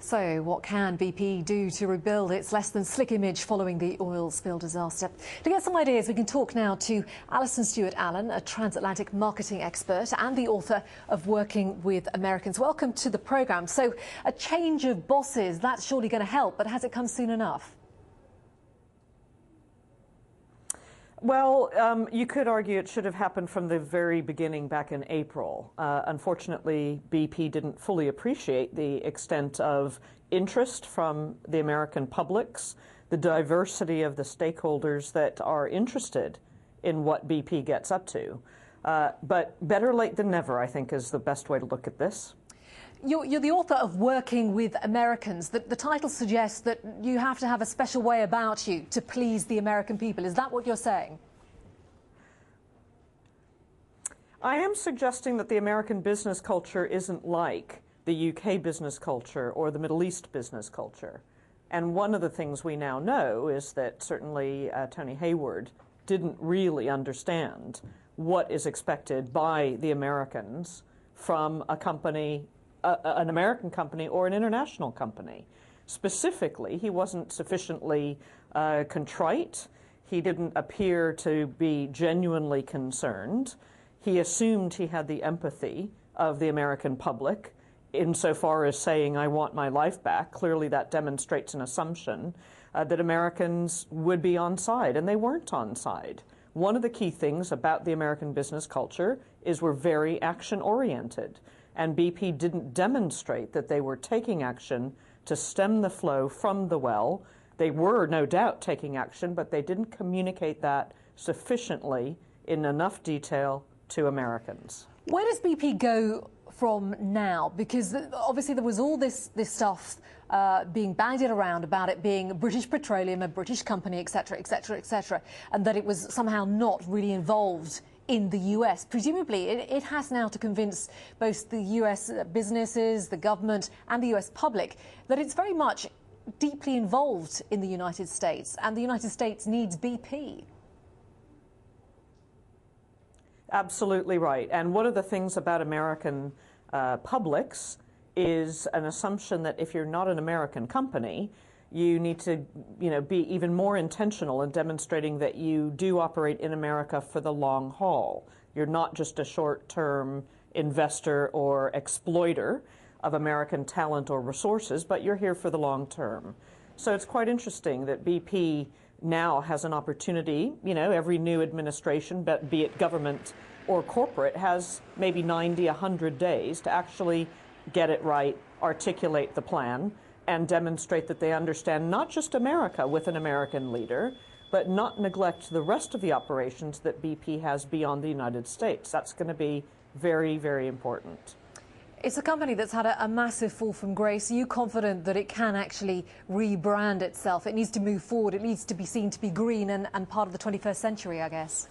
So what can BP do to rebuild its less than slick image following the oil spill disaster? To get some ideas, we can talk now to Alison Stewart-Allen, a transatlantic marketing expert and the author of Working with Americans. Welcome to the programme. So a change of bosses, that's surely going to help, but has it come soon enough? Well, you could argue it should have happened from the very beginning back in April. Unfortunately, BP didn't fully appreciate the extent of interest from the American publics, the diversity of the stakeholders that are interested in what BP gets up to. But better late than never, I think, is the best way to look at this. You're the author of Working with Americans. The title suggests that you have to have a special way about you to please the American people. Is that what you're saying? I am suggesting that the American business culture isn't like the UK business culture or the Middle East business culture. And one of the things we now know is that certainly Tony Hayward didn't really understand what is expected by the Americans from a company, an American company or an international company. Specifically, he wasn't sufficiently contrite. He didn't appear to be genuinely concerned. He assumed he had the empathy of the American public insofar as saying, I want my life back. Clearly that demonstrates an assumption that Americans would be on side, and they weren't on side. One of the key things about the American business culture is we're very action-oriented. And BP didn't demonstrate that they were taking action to stem the flow from the well. They were, no doubt, taking action, but they didn't communicate that sufficiently in enough detail to Americans. Where does BP go from now? Because obviously there was all this stuff being bandied around about it being British Petroleum, a British company, etc., etc., etc., and that it was somehow not really involved in the US. Presumably, it has now to convince both the US businesses, the government and the US public that it's very much deeply involved in the United States, and the United States needs BP. Absolutely right. And one of the things about American publics is an assumption that if you're not an American company, you need to, be even more intentional in demonstrating that you do operate in America for the long haul. You're not just a short-term investor or exploiter of American talent or resources, but you're here for the long term. So it's quite interesting that BP now has an opportunity. Every new administration, be it government or corporate, has maybe 90, 100 days to actually get it right, articulate the plan, and demonstrate that they understand not just America with an American leader, but not neglect the rest of the operations that BP has beyond the United States. That's going to be very, very important. It's a company that's had a massive fall from grace. Are you confident that it can actually rebrand itself? It needs to move forward. It needs to be seen to be green and part of the 21st century, I guess.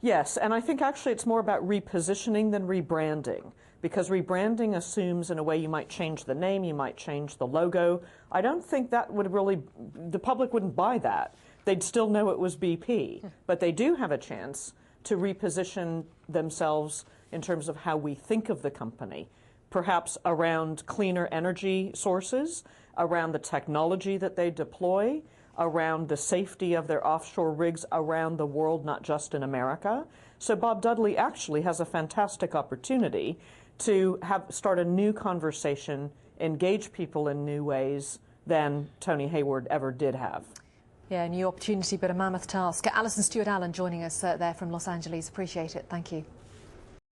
Yes, and I think actually it's more about repositioning than rebranding, because rebranding assumes in a way you might change the name, you might change the logo. I don't think that would really, the public wouldn't buy that. They'd still know it was BP, but they do have a chance to reposition themselves in terms of how we think of the company, perhaps around cleaner energy sources, around the technology that they deploy, around the safety of their offshore rigs around the world, not just in America. So Bob Dudley actually has a fantastic opportunity to start a new conversation, engage people in new ways than Tony Hayward ever did have. Yeah, a new opportunity, but a mammoth task. Alison Stewart-Allen joining us there from Los Angeles. Appreciate it. Thank you.